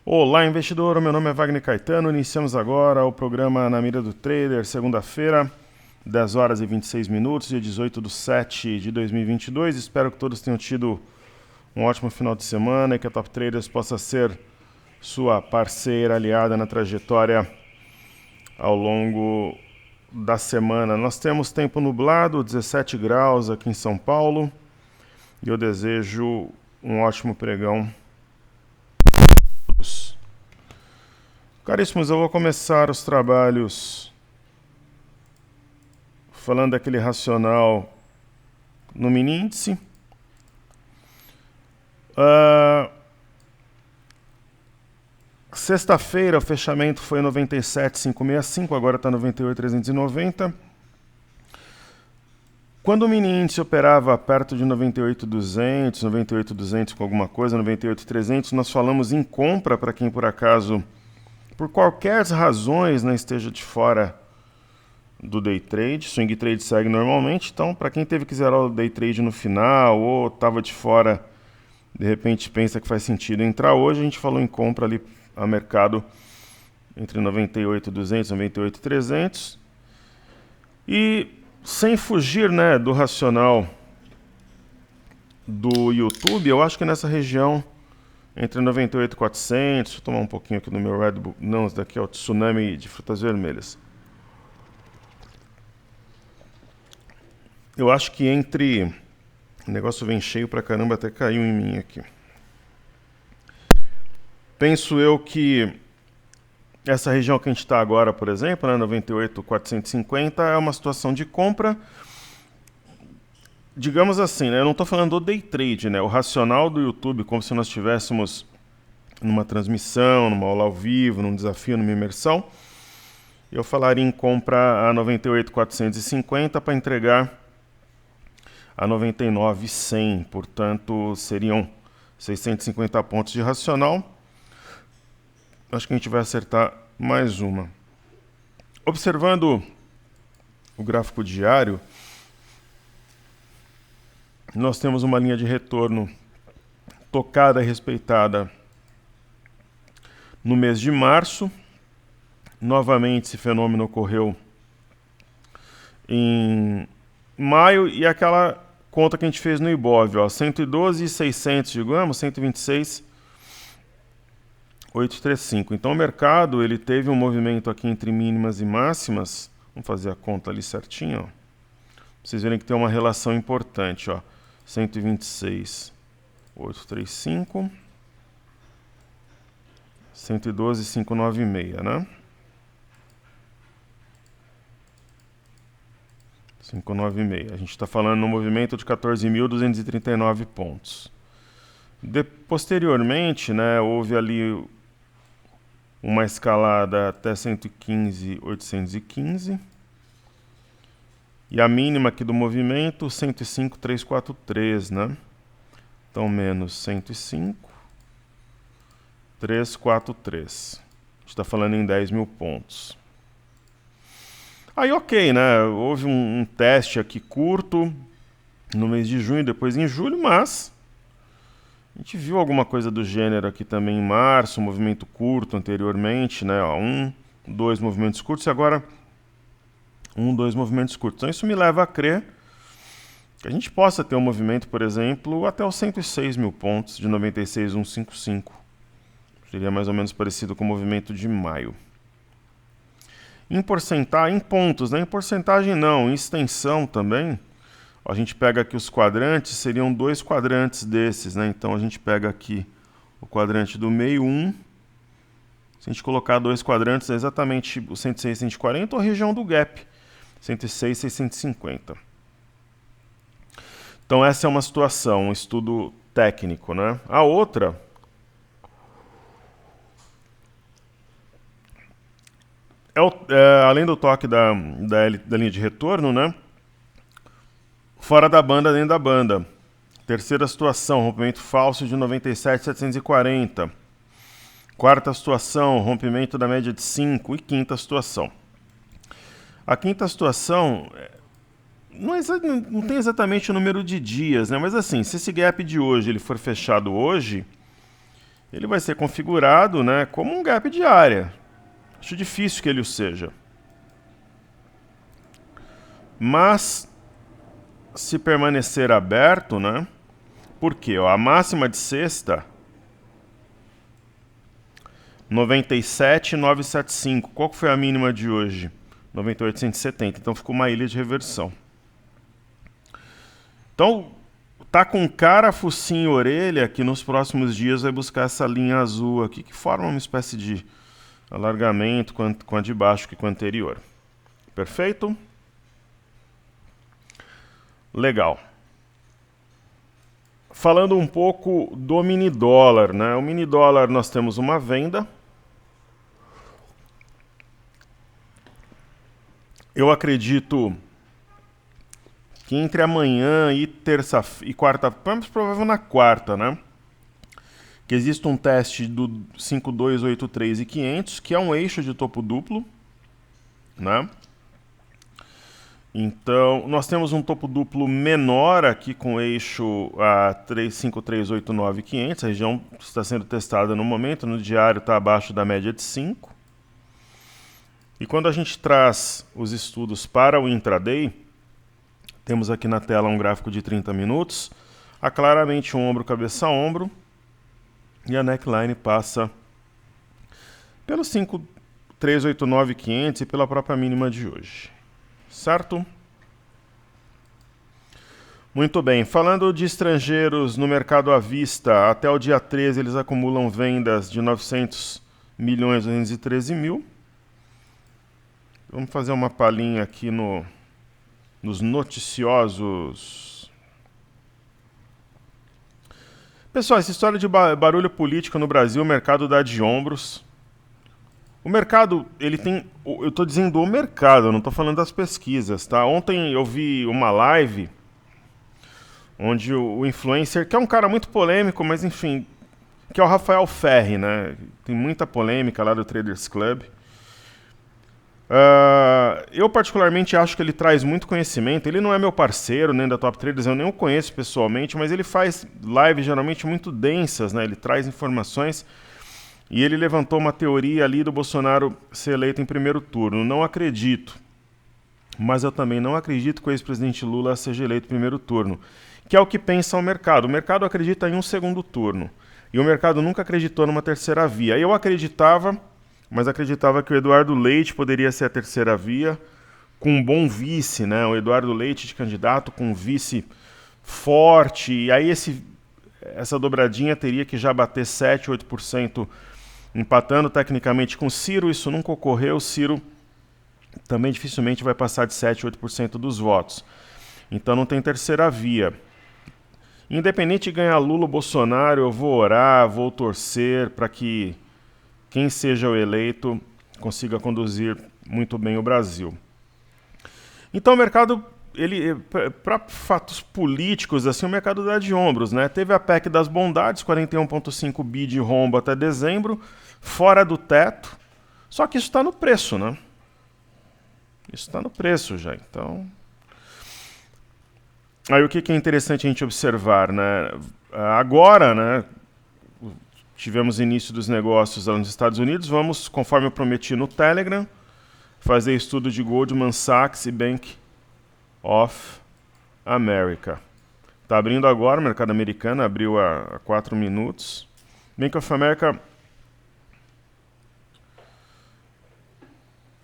Olá, investidor. Meu nome é Wagner Caetano. Iniciamos agora o programa Na Mira do Trader, segunda-feira, 10 horas e 26 minutos, dia 18/7/2022. Espero que todos tenham tido um ótimo final de semana e que a Top Traders possa ser sua parceira aliada na trajetória ao longo da semana. Nós temos tempo nublado, 17 graus aqui em São Paulo, e eu desejo um ótimo pregão. Caríssimos, eu vou começar os trabalhos falando daquele racional no mini índice. Sexta-feira o fechamento foi 97,565, agora está 98,390. Quando o mini índice operava perto de 98,200, 98,200 com alguma coisa, 98,300, nós falamos em compra para quem por acaso, por qualquer razões, não esteja de fora do day trade. Swing trade segue normalmente, então para quem teve que zerar o day trade no final ou estava de fora, de repente pensa que faz sentido entrar hoje, a gente falou em compra ali a mercado entre 98,200 e 98,300. E sem fugir, né, do racional do YouTube, eu acho que nessa região entre 98,400, deixa eu tomar um pouquinho aqui do meu Red Bull, não, esse daqui é o Tsunami de frutas vermelhas. Eu acho que entre, o negócio vem cheio pra caramba, até caiu em mim aqui. Penso eu que essa região que a gente está agora, por exemplo, né, 98,450, é uma situação de compra. Digamos assim, né, eu não estou falando do day trade, né, o racional do YouTube, como se nós estivéssemos numa transmissão, numa aula ao vivo, num desafio, numa imersão. Eu falaria em compra a 98,450 para entregar a 99,100, portanto seriam 650 pontos de racional. Acho que a gente vai acertar mais uma. Observando o gráfico diário, nós temos uma linha de retorno tocada e respeitada no mês de março. Novamente esse fenômeno ocorreu em maio, e aquela conta que a gente fez no Ibov, 112,600, digamos, 126,835. Então o mercado ele teve um movimento aqui entre mínimas e máximas. Vamos fazer a conta ali certinho, ó. Vocês verem que tem uma relação importante, ó. 126,835, 112,596, né? 596. A gente está falando no movimento de 14.239 pontos. Posteriormente, né, houve ali uma escalada até 115.815. E a mínima aqui do movimento, 105.343, né? Então, menos 105.343. A gente está falando em 10 mil pontos. Aí, ok, né? Houve um teste aqui curto no mês de junho, depois em julho, mas a gente viu alguma coisa do gênero aqui também em março, um movimento curto anteriormente, né? Ó, dois movimentos curtos e agora dois movimentos curtos. Então isso me leva a crer que a gente possa ter um movimento, por exemplo, até os 106 mil pontos de 96,155. Seria mais ou menos parecido com o movimento de maio. Em porcentagem, em pontos, né? Em porcentagem não, em extensão também. A gente pega aqui os quadrantes, seriam dois quadrantes desses, né? Então a gente pega aqui o quadrante do meio, 1. Se a gente colocar dois quadrantes, é exatamente o 106, 140 ou a região do gap, 106, 650. Então essa é uma situação, um estudo técnico, né? A outra além do toque da linha de retorno, né? Fora da banda, dentro da banda. Terceira situação, rompimento falso de 97,740. Quarta situação, rompimento da média de 5. E quinta situação. A quinta situação não tem exatamente o número de dias, né? Mas assim, se esse gap de hoje ele for fechado hoje, ele vai ser configurado, né, como um gap diária. Acho difícil que ele o seja. Mas, se permanecer aberto, né, por quê? Ó, a máxima de sexta, 97,975. Qual que foi a mínima de hoje? 98,170. Então ficou uma ilha de reversão. Então, tá com cara, focinho e orelha que nos próximos dias vai buscar essa linha azul aqui, que forma uma espécie de alargamento com a de baixo que com a anterior. Perfeito? Legal. Falando um pouco do mini dólar, né? O mini dólar nós temos uma venda. Eu acredito que entre amanhã e terça e quarta, mais provável na quarta, né? Que existe um teste do 5283 e 500, que é um eixo de topo duplo, né? Então, nós temos um topo duplo menor aqui com o eixo 53895 e 500, a região está sendo testada no momento, no diário está abaixo da média de 5. E quando a gente traz os estudos para o intraday, temos aqui na tela um gráfico de 30 minutos, há claramente um ombro, cabeça a ombro, e a neckline passa pelo 5389 e 500 e pela própria mínima de hoje. Certo? Muito bem. Falando de estrangeiros no mercado à vista, até o dia 13 eles acumulam vendas de 900 milhões 213 mil. Vamos fazer uma palhinha aqui nos noticiosos. Pessoal, essa história de barulho político no Brasil, o mercado dá de ombros. O mercado, ele tem... Eu estou dizendo o mercado, eu não estou falando das pesquisas, tá? Ontem eu vi uma live onde o influencer, que é um cara muito polêmico, mas enfim, que é o Rafael Ferri, né? Tem muita polêmica lá do Traders Club. Eu particularmente acho que ele traz muito conhecimento. Ele não é meu parceiro, nem da Top Traders, eu nem o conheço pessoalmente, mas ele faz lives geralmente muito densas, né? Ele traz informações... E ele levantou uma teoria ali do Bolsonaro ser eleito em primeiro turno. Não acredito. Mas eu também não acredito que o ex-presidente Lula seja eleito em primeiro turno. Que é o que pensa o mercado. O mercado acredita em um segundo turno. E o mercado nunca acreditou numa terceira via. Eu acreditava, mas acreditava que o Eduardo Leite poderia ser a terceira via, com um bom vice, né? O Eduardo Leite de candidato com um vice forte. E aí essa dobradinha teria que já bater 7, 8%. Empatando tecnicamente com Ciro, isso nunca ocorreu. Ciro também dificilmente vai passar de 7, 8% dos votos. Então não tem terceira via. Independente de ganhar Lula ou Bolsonaro, eu vou orar, vou torcer para que quem seja o eleito consiga conduzir muito bem o Brasil. Então o mercado, para fatos políticos, assim, o mercado dá de ombros, né? Teve a PEC das bondades, 41,5 bi de rombo até dezembro, fora do teto, só que isso está no preço, né? Isso está no preço já, então... Aí o que é interessante a gente observar, né? Agora, né, tivemos início dos negócios lá nos Estados Unidos, vamos, conforme eu prometi no Telegram, fazer estudo de Goldman Sachs e Bank of America. Está abrindo agora, o mercado americano abriu há 4 minutos. Bank of America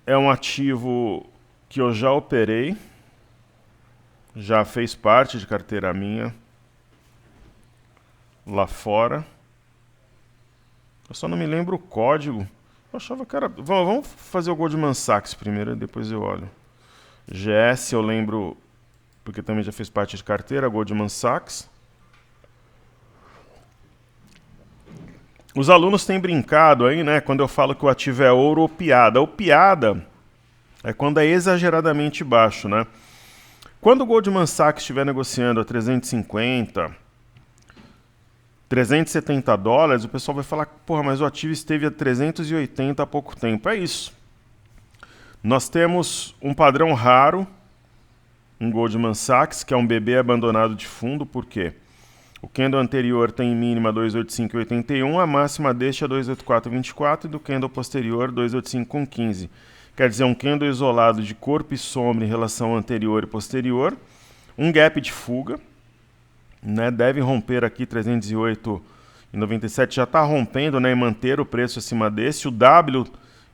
é um ativo que eu já operei, já fez parte de carteira minha lá fora. Eu só não me lembro o código. Eu achava que era... Vamos fazer o Goldman Sachs primeiro, depois eu olho. GS eu lembro, porque também já fez parte de carteira, Goldman Sachs. Os alunos têm brincado aí, né, quando eu falo que o ativo é ouro ou piada. O piada é quando é exageradamente baixo, né? Quando o Goldman Sachs estiver negociando a 350, 370 dólares, o pessoal vai falar, porra, mas o ativo esteve a 380 há pouco tempo. É isso. Nós temos um padrão raro em Goldman Sachs, que é um bebê abandonado de fundo. Por quê? O candle anterior tem mínima 285,81, a máxima deste é 284,24 e do candle posterior 285,15. Quer dizer, um candle isolado de corpo e sombra em relação anterior e posterior. Um gap de fuga, né? Deve romper aqui 308,97, já está rompendo, né? E manter o preço acima desse. O W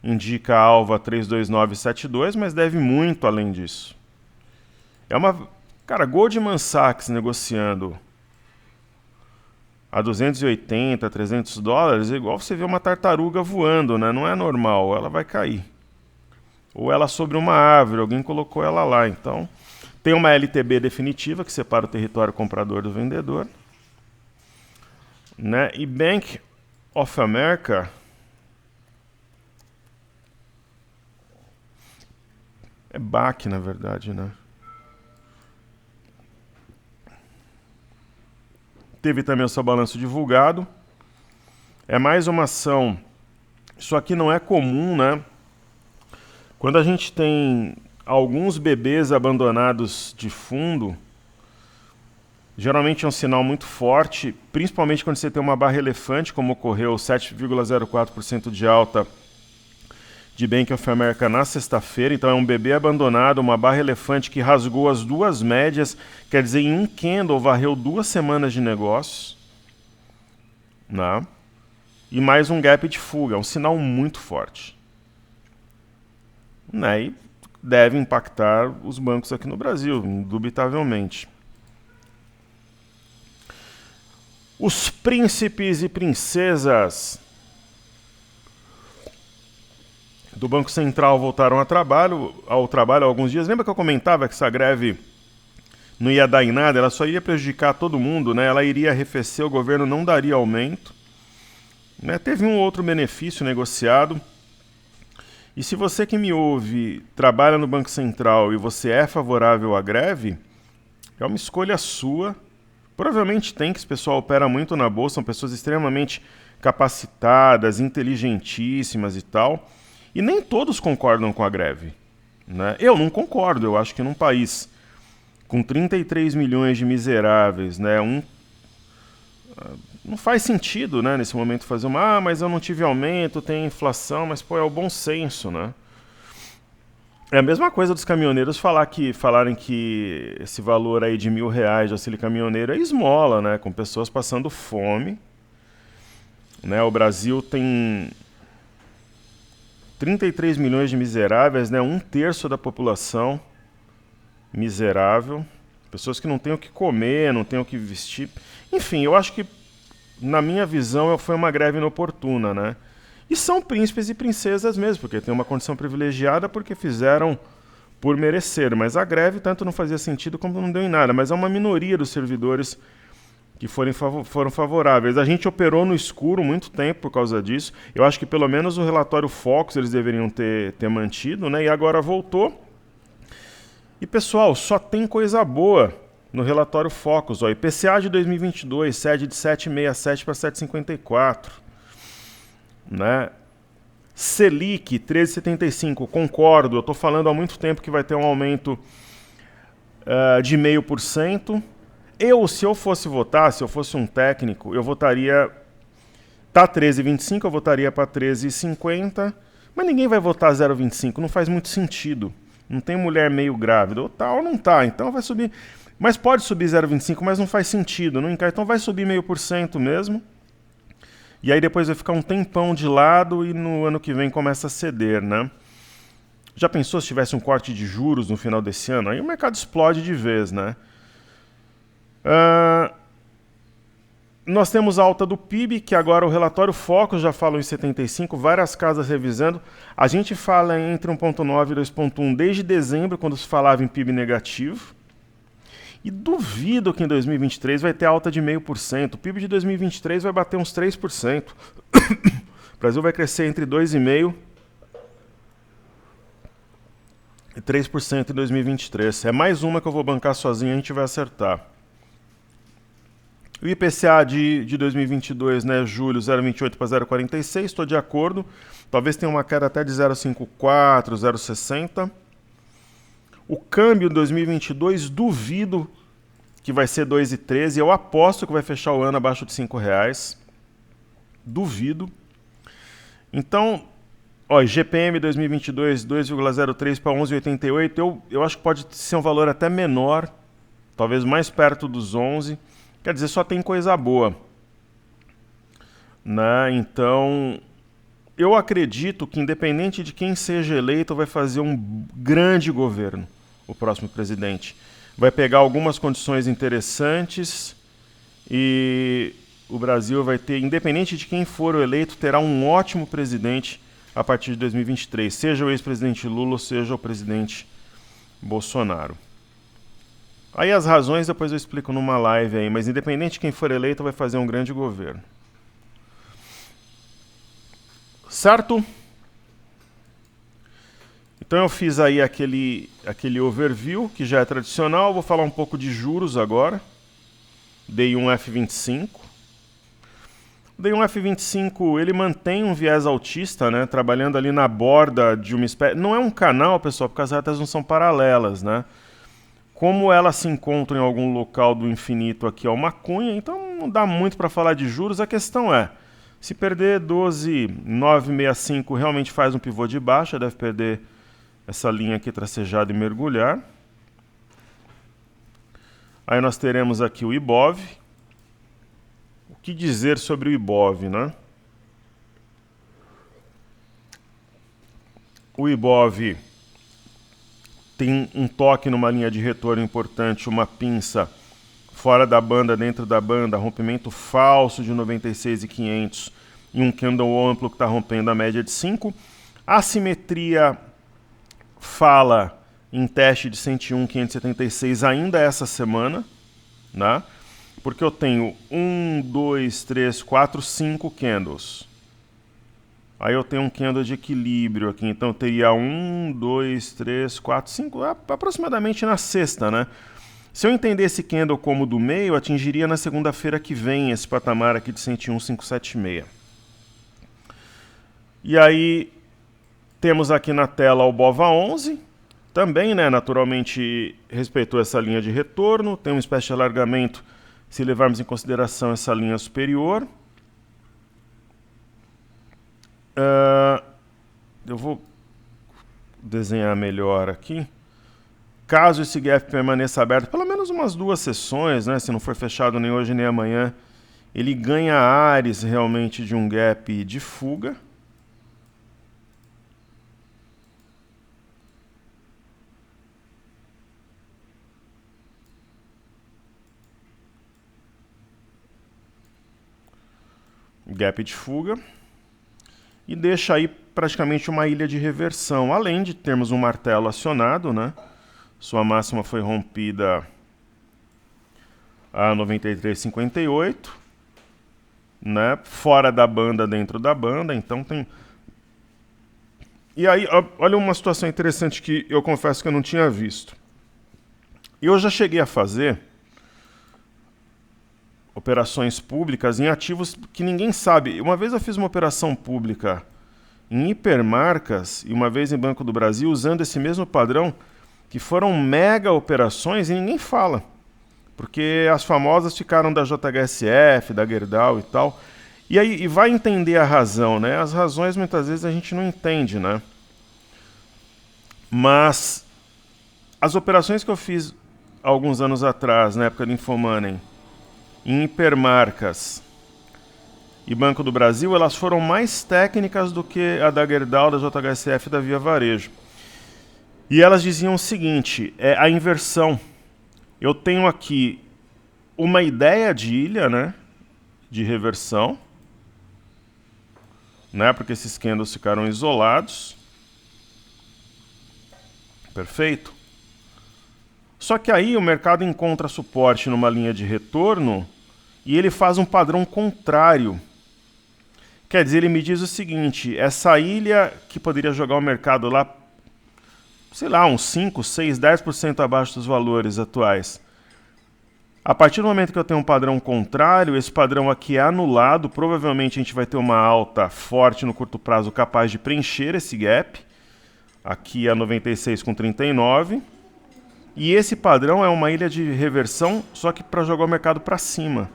indica a alva 329,72, mas deve muito além disso. Cara, Goldman Sachs negociando a 280, 300 dólares, é igual você vê uma tartaruga voando, né? Não é normal, ela vai cair. Ou ela sobre uma árvore, alguém colocou ela lá. Então, tem uma LTB definitiva que separa o território comprador do vendedor, né? E Bank of America é BAC, na verdade, né? Teve também o seu balanço divulgado. É mais uma ação. Isso aqui não é comum, né? Quando a gente tem alguns bebês abandonados de fundo, geralmente é um sinal muito forte, principalmente quando você tem uma barra elefante, como ocorreu 7,04% de alta de Bank of America na sexta-feira. Então é um bebê abandonado, uma barra elefante que rasgou as duas médias, quer dizer, em um candle varreu 2 semanas de negócios, né? E mais um gap de fuga, um sinal muito forte, né? E deve impactar os bancos aqui no Brasil, indubitavelmente. Os príncipes e princesas do Banco Central voltaram ao trabalho há alguns dias. Lembra que eu comentava que essa greve não ia dar em nada, ela só iria prejudicar todo mundo, né? Ela iria arrefecer, o governo não daria aumento, né? Teve um outro benefício negociado. E se você que me ouve trabalha no Banco Central e você é favorável à greve, é uma escolha sua. Provavelmente tem, que esse pessoal opera muito na Bolsa, são pessoas extremamente capacitadas, inteligentíssimas e tal. E nem todos concordam com a greve, né? Eu não concordo, eu acho que num país com 33 milhões de miseráveis, né, não faz sentido, né, nesse momento fazer mas eu não tive aumento, tem inflação, mas pô, é o bom senso, né? É a mesma coisa dos caminhoneiros falarem que esse valor aí de R$1.000 de auxílio caminhoneiro é esmola, né, com pessoas passando fome, né? O Brasil tem 33 milhões de miseráveis, né? 1/3 da população miserável, pessoas que não têm o que comer, não têm o que vestir. Enfim, eu acho que, na minha visão, foi uma greve inoportuna, né? E são príncipes e princesas mesmo, porque tem uma condição privilegiada porque fizeram por merecer. Mas a greve tanto não fazia sentido como não deu em nada. Mas é uma minoria dos servidores que foram favoráveis. A gente operou no escuro muito tempo por causa disso. Eu acho que pelo menos o relatório Focus eles deveriam ter mantido, né? E agora voltou. E pessoal, só tem coisa boa no relatório Focus. Ó, IPCA de 2022 cede de 7,67 para 7,54. Né? Selic 13,75. Concordo, eu estou falando há muito tempo que vai ter um aumento de 0,5%. Se eu fosse votar, se eu fosse um técnico, eu votaria... Tá 13,25, eu votaria para 13,50, mas ninguém vai votar 0,25, não faz muito sentido. Não tem mulher meio grávida, ou tá ou não tá, então vai subir. Mas pode subir 0,25, mas não faz sentido, não encaixa. Então vai subir 0,5% mesmo. E aí depois vai ficar um tempão de lado e no ano que vem começa a ceder, né? Já pensou se tivesse um corte de juros no final desse ano? Aí o mercado explode de vez, né? Nós temos a alta do PIB, que agora o relatório Focus já falou em 75, várias casas revisando. A gente fala entre 1,9 e 2,1 desde dezembro, quando se falava em PIB negativo. E duvido que em 2023 vai ter alta de 0,5%. O PIB de 2023 vai bater uns 3%. O Brasil vai crescer entre 2,5% e 3% em 2023. É mais uma que eu vou bancar sozinho, a gente vai acertar. O IPCA de 2022, né, julho, 0,28 para 0,46, estou de acordo. Talvez tenha uma queda até de 0,54, 0,60. O câmbio de 2022, duvido que vai ser 2,13. Eu aposto que vai fechar o ano abaixo de R$5. Duvido. Então, ó, GPM 2022, 2,03 para 11,88. Eu acho que pode ser um valor até menor, talvez mais perto dos 11. Quer dizer, só tem coisa boa. Né? Então, eu acredito que, independente de quem seja eleito, vai fazer um grande governo, o próximo presidente. Vai pegar algumas condições interessantes e o Brasil vai ter, independente de quem for o eleito, terá um ótimo presidente a partir de 2023, seja o ex-presidente Lula, seja o presidente Bolsonaro. Aí as razões depois eu explico numa live aí, mas independente de quem for eleito, vai fazer um grande governo. Certo? Então eu fiz aí aquele overview, que já é tradicional. Vou falar um pouco de juros agora. Dei um F25. Dei um F25, ele mantém um viés altista, né? Trabalhando ali na borda de uma espécie... Não é um canal, pessoal, porque as retas não são paralelas, né? Como ela se encontra em algum local do infinito aqui, é uma cunha, então não dá muito para falar de juros. A questão é, se perder 12,965 realmente faz um pivô de baixa, deve perder essa linha aqui tracejada e mergulhar. Aí nós teremos aqui o Ibov. O que dizer sobre o Ibov, né? O Ibov tem um toque numa linha de retorno importante, uma pinça fora da banda, dentro da banda, rompimento falso de 96,500 e um candle amplo que está rompendo a média de 5. Assimetria fala em teste de 101,576 ainda essa semana, né? Porque eu tenho 1, 2, 3, 4, 5 candles. Aí eu tenho um candle de equilíbrio aqui, então eu teria 1, 2, 3, 4, 5, aproximadamente na sexta, né? Se eu entender esse candle como do meio, atingiria na segunda-feira que vem esse patamar aqui de 101,576. E aí temos aqui na tela o BOVA11, também, né, naturalmente respeitou essa linha de retorno, tem uma espécie de alargamento se levarmos em consideração essa linha superior. Eu vou desenhar melhor aqui. Caso esse gap permaneça aberto, pelo menos umas 2 sessões, né, se não for fechado nem hoje nem amanhã, ele ganha ares realmente de um gap de fuga. Gap de fuga. E deixa aí praticamente uma ilha de reversão, além de termos um martelo acionado, né? Sua máxima foi rompida a 93,58, né? Fora da banda, dentro da banda, então tem... E aí, olha uma situação interessante que eu confesso que eu não tinha visto. Eu já cheguei a fazer operações públicas em ativos que ninguém sabe. Uma vez eu fiz uma operação pública em hipermarcas e uma vez em Banco do Brasil usando esse mesmo padrão, que foram mega operações e ninguém fala. Porque as famosas ficaram da JHSF, da Gerdau e tal. E aí vai entender a razão, né? As razões muitas vezes a gente não entende, né? Mas as operações que eu fiz alguns anos atrás, na época do Infomoney, em hipermarcas e Banco do Brasil, elas foram mais técnicas do que a da Gerdau, da JHSF e da Via Varejo. E elas diziam o seguinte, a inversão. Eu tenho aqui uma ideia de ilha, né, de reversão, né, porque esses candles ficaram isolados. Perfeito? Só que aí o mercado encontra suporte numa linha de retorno e ele faz um padrão contrário. Quer dizer, ele me diz o seguinte, essa ilha que poderia jogar o mercado lá, sei lá, uns 5, 6, 10% abaixo dos valores atuais. A partir do momento que eu tenho um padrão contrário, esse padrão aqui é anulado, provavelmente a gente vai ter uma alta forte no curto prazo capaz de preencher esse gap, aqui a 96,39. E esse padrão é uma ilha de reversão, só que para jogar o mercado para cima.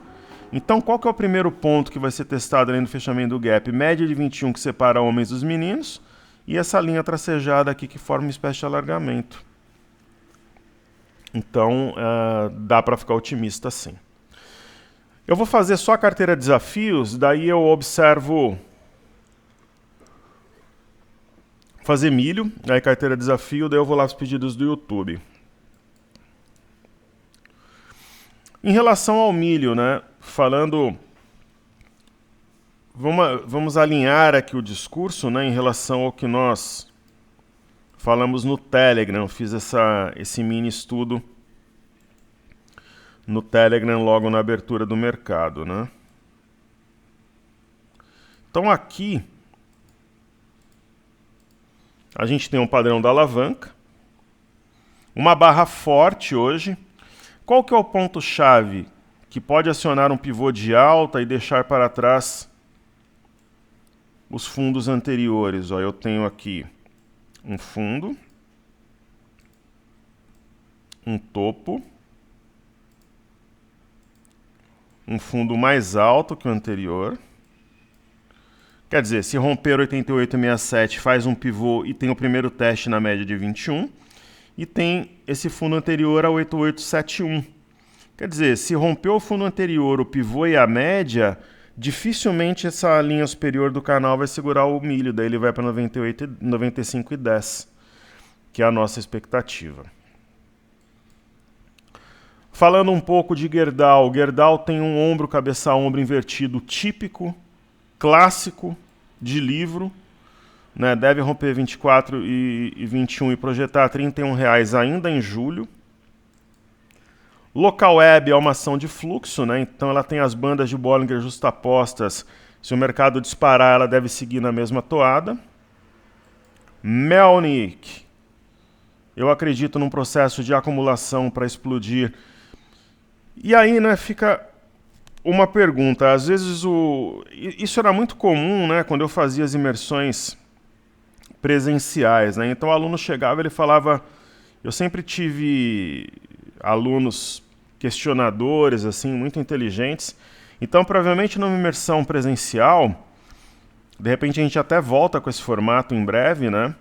Então, qual que é o primeiro ponto que vai ser testado ali no fechamento do gap? Média de 21 que separa homens dos meninos e essa linha tracejada aqui que forma uma espécie de alargamento. Então, dá para ficar otimista sim. Eu vou fazer só a carteira desafios, daí eu observo fazer milho, aí carteira desafio, daí eu vou lá para os pedidos do YouTube. Em relação ao milho, né, falando, vamos alinhar aqui o discurso, né, em relação ao que nós falamos no Telegram. Eu fiz esse mini estudo no Telegram logo na abertura do mercado, né? Então aqui a gente tem um padrão da alavanca, uma barra forte hoje. Qual que é o ponto-chave que pode acionar um pivô de alta e deixar para trás os fundos anteriores? Ó, eu tenho aqui um fundo, um topo, um fundo mais alto que o anterior. Quer dizer, se romper 88,67 faz um pivô e tem o primeiro teste na média de 21. E tem esse fundo anterior a 8871. Quer dizer, se rompeu o fundo anterior, o pivô e a média, dificilmente essa linha superior do canal vai segurar o milho. Daí ele vai para 95,10, que é a nossa expectativa. Falando um pouco de Gerdau, Gerdau tem um ombro, cabeça-ombro invertido típico, clássico, de livro, né? Deve romper 24 e 21 e projetar R$31 ainda em julho. Local Web é uma ação de fluxo, né? Então ela tem as bandas de Bollinger justapostas. Se o mercado disparar, ela deve seguir na mesma toada. Melnik, eu acredito num processo de acumulação para explodir. E aí, né, fica uma pergunta. Às vezes isso era muito comum, né, quando eu fazia as imersões presenciais, né? Então o aluno chegava, ele falava, eu sempre tive alunos questionadores, assim, muito inteligentes. Então, provavelmente numa imersão presencial, de repente a gente até volta com esse formato em breve, né?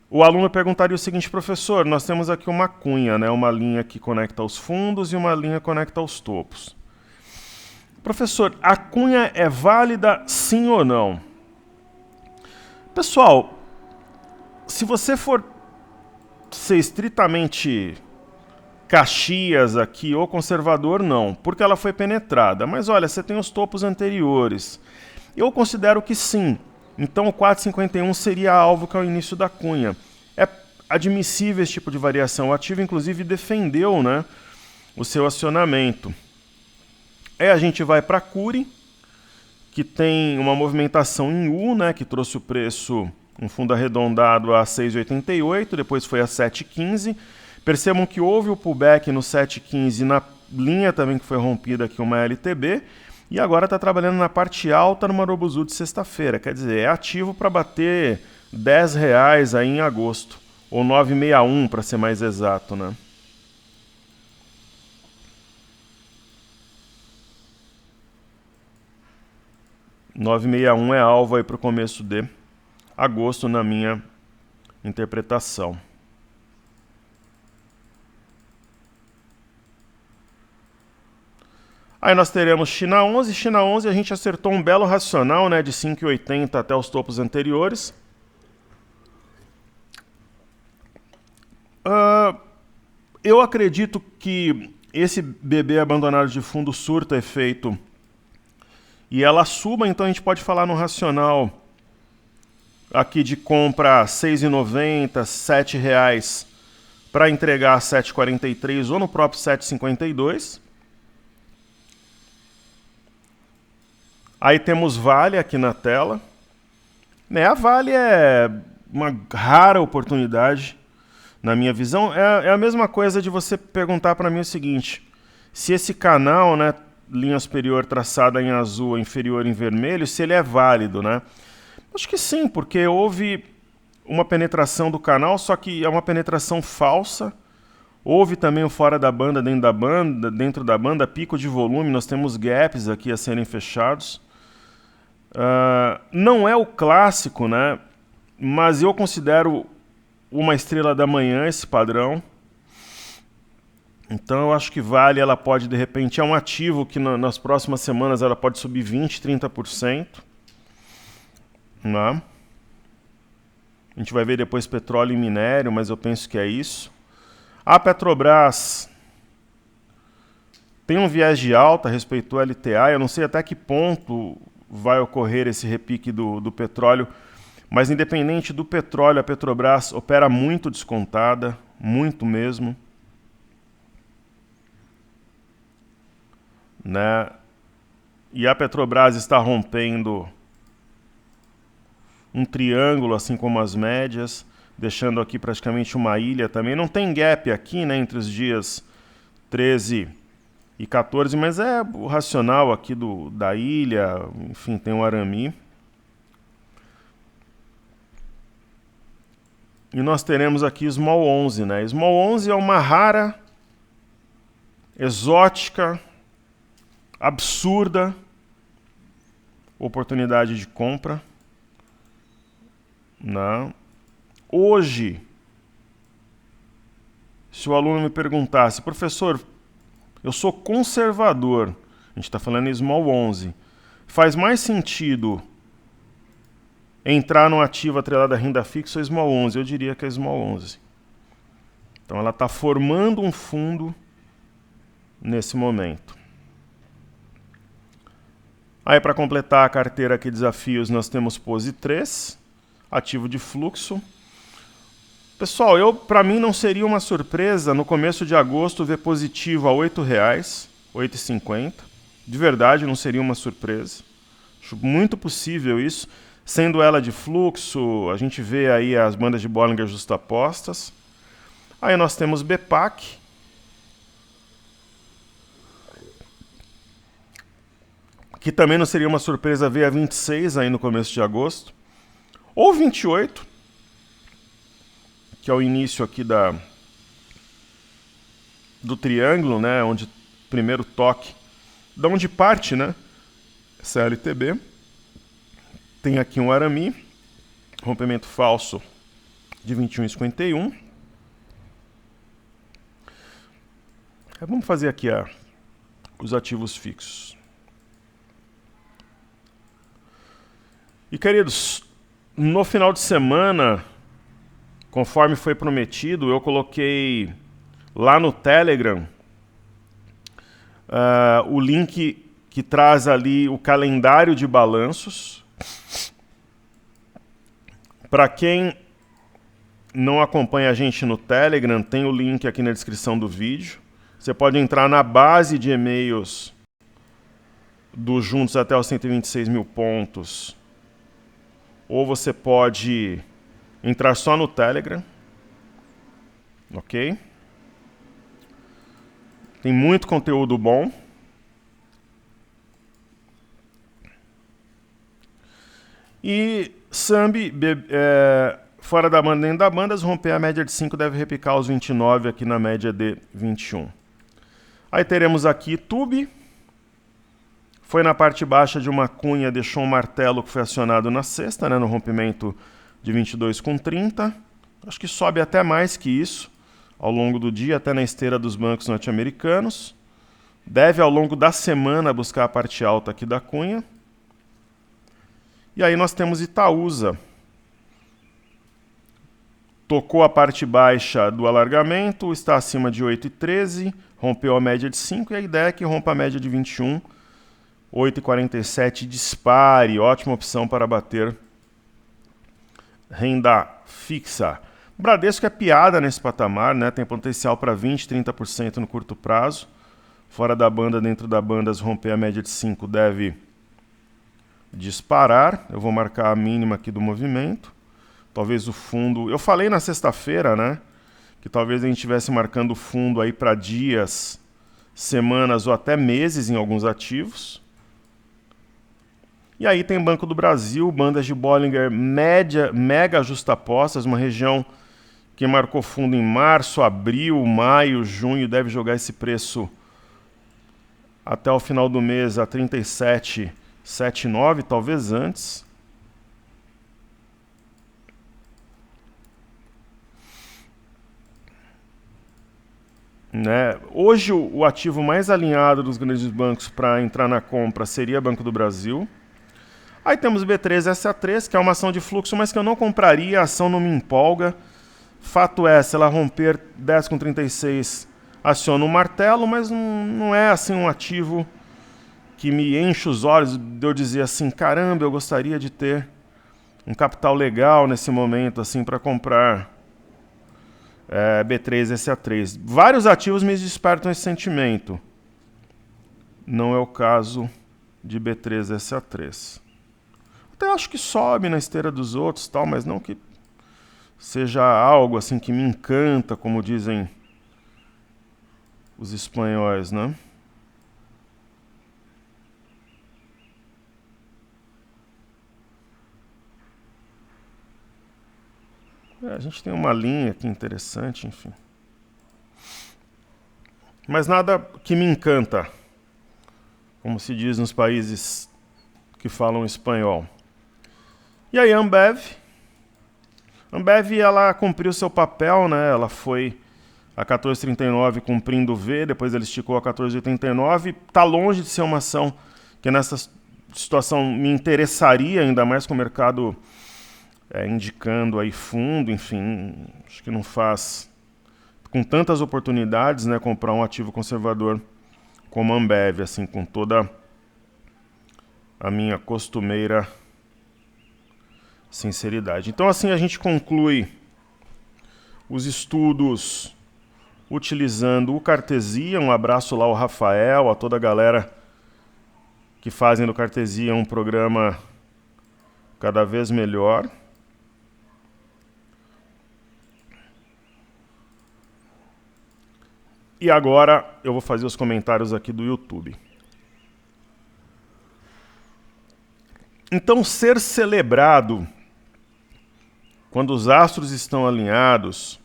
O aluno perguntaria o seguinte: professor, nós temos aqui uma cunha, né? Uma linha que conecta os fundos e uma linha que conecta os topos. Professor, a cunha é válida sim ou não? Pessoal, se você for ser estritamente Caxias aqui ou conservador, não, porque ela foi penetrada. Mas olha, você tem os topos anteriores. Eu considero que sim. Então o 4,51 seria alvo que é o início da cunha. É admissível esse tipo de variação. O ativo, inclusive, defendeu, né, o seu acionamento. Aí a gente vai para a Cury, que tem uma movimentação em U, né, que trouxe o preço, um fundo arredondado a 6,88, depois foi a 7,15. Percebam que houve o pullback no 7,15 na linha também que foi rompida aqui, uma LTB, e agora está trabalhando na parte alta no Marubozu de sexta-feira. Quer dizer, é ativo para bater R$10 aí em agosto, ou 9,61 para ser mais exato, né? R$9,61 é alvo aí para o começo de agosto, na minha interpretação. Aí nós teremos China 11. China 11 a gente acertou um belo racional, né, de 5,80 até os topos anteriores. Eu acredito que esse bebê abandonado de fundo surta efeito e ela suba, então a gente pode falar no racional aqui de compra R$6,90, R$7 para entregar a 7,43 ou no próprio 7,52. Aí temos Vale aqui na tela. Né, a Vale é uma rara oportunidade, na minha visão. É a mesma coisa de você perguntar para mim o seguinte: se esse canal, né, linha superior traçada em azul, inferior em vermelho, se ele é válido, né? Acho que sim, porque houve uma penetração do canal, só que é uma penetração falsa, Houve também o fora da banda, dentro da banda, pico de volume, nós temos gaps aqui a serem fechados. Não é o clássico, né? Mas eu considero uma estrela da manhã esse padrão. Então eu acho que Vale, ela pode, de repente, é um ativo que nas próximas semanas ela pode subir 20, 30%. Né? A gente vai ver depois petróleo e minério, mas eu penso que é isso. A Petrobras tem um viés de alta respeito ao LTA. Eu não sei até que ponto vai ocorrer esse repique do petróleo, mas independente do petróleo, a Petrobras opera muito descontada, muito mesmo. Né? E a Petrobras está rompendo um triângulo, assim como as médias, deixando aqui praticamente uma ilha também. Não tem gap aqui, né, entre os dias 13 e 14, mas é o racional aqui da ilha, enfim, tem um arame. E nós teremos aqui Small 11, né? Small 11 é uma rara, exótica, absurda oportunidade de compra. Não. Hoje, se o aluno me perguntasse, professor, eu sou conservador, a gente está falando em Small 11, faz mais sentido entrar no ativo atrelado à renda fixa ou Small 11? Eu diria que é Small 11. Então ela está formando um fundo nesse momento. Aí para completar a carteira aqui desafios, nós temos Pose 3, ativo de fluxo. Pessoal, para mim não seria uma surpresa no começo de agosto ver positivo a R$ 8,00, R$ 8,50. De verdade, não seria uma surpresa. Acho muito possível isso. Sendo ela de fluxo, a gente vê aí as bandas de Bollinger justapostas. Aí nós temos BPAC. Que também não seria uma surpresa ver a 26 aí no começo de agosto. Ou 28, que é o início aqui do triângulo, né, onde primeiro toque, da onde parte, né, CLTB. Tem aqui um arame, rompimento falso de 21,51. Vamos fazer aqui os ativos fixos. E queridos, no final de semana, conforme foi prometido, eu coloquei lá no Telegram o link que traz ali o calendário de balanços. Para quem não acompanha a gente no Telegram, tem o link aqui na descrição do vídeo. Você pode entrar na base de e-mails do Juntos até os 126 mil pontos, ou você pode entrar só no Telegram, ok? Tem muito conteúdo bom. E Sambi, fora da banda, dentro da banda, se romper a média de 5, deve repicar os 29 aqui na média de 21. Aí teremos aqui Tube. Foi na parte baixa de uma cunha, deixou um martelo que foi acionado na sexta, né, no rompimento de 22,30. Acho que sobe até mais que isso ao longo do dia, até na esteira dos bancos norte-americanos. Deve, ao longo da semana, buscar a parte alta aqui da cunha. E aí nós temos Itaúsa. Tocou a parte baixa do alargamento, está acima de 8,13, rompeu a média de 5 e a ideia é que rompa a média de 21, 8,47, dispare, ótima opção para bater renda fixa. Bradesco é piada nesse patamar, né? Tem potencial para 20, 30% no curto prazo. Fora da banda, dentro da banda, se romper a média de 5, deve disparar. Eu vou marcar a mínima aqui do movimento. Talvez o fundo... Eu falei na sexta-feira, né? Que talvez a gente estivesse marcando o fundo aí para dias, semanas ou até meses em alguns ativos. E aí tem Banco do Brasil, bandas de Bollinger mega justapostas, uma região que marcou fundo em março, abril, maio, junho, deve jogar esse preço até o final do mês a 37,79, talvez antes. Né? Hoje o ativo mais alinhado dos grandes bancos para entrar na compra seria Banco do Brasil. Aí temos B3SA3, que é uma ação de fluxo, mas que eu não compraria, a ação não me empolga. Fato é, se ela romper 10,36, aciona um martelo, mas não é assim um ativo que me enche os olhos de eu dizer assim, caramba, eu gostaria de ter um capital legal nesse momento assim para comprar B3SA3. Vários ativos me despertam esse sentimento. Não é o caso de B3SA3. Até acho que sobe na esteira dos outros, tal, mas não que seja algo assim que me encanta, como dizem os espanhóis, né? A gente tem uma linha aqui interessante, enfim. Mas nada que me encanta, como se diz nos países que falam espanhol. E aí a Ambev, ela cumpriu seu papel, né? Ela foi a 14,39 cumprindo o V, depois ela esticou a 14,89. Está longe de ser uma ação que nessa situação me interessaria, ainda mais com o mercado indicando aí fundo, enfim, acho que não faz com tantas oportunidades, né, comprar um ativo conservador como a Ambev, assim, com toda a minha costumeira sinceridade. Então, assim, a gente conclui os estudos utilizando o Cartesia. Um abraço lá ao Rafael, a toda a galera que fazem do Cartesia um programa cada vez melhor. E agora eu vou fazer os comentários aqui do YouTube. Então, ser celebrado quando os astros estão alinhados,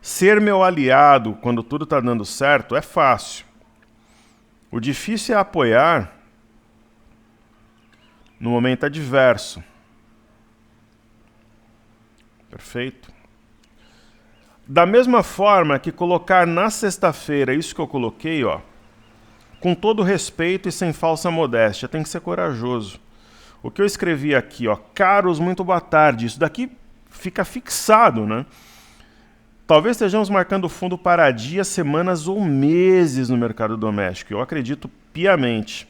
ser meu aliado quando tudo está dando certo, é fácil. O difícil é apoiar no momento adverso. Perfeito? Da mesma forma que colocar na sexta-feira isso que eu coloquei, ó, com todo respeito e sem falsa modéstia, tem que ser corajoso. O que eu escrevi aqui, ó, caros, muito boa tarde, isso daqui fica fixado, né? Talvez estejamos marcando fundo para dias, semanas ou meses no mercado doméstico. Eu acredito piamente.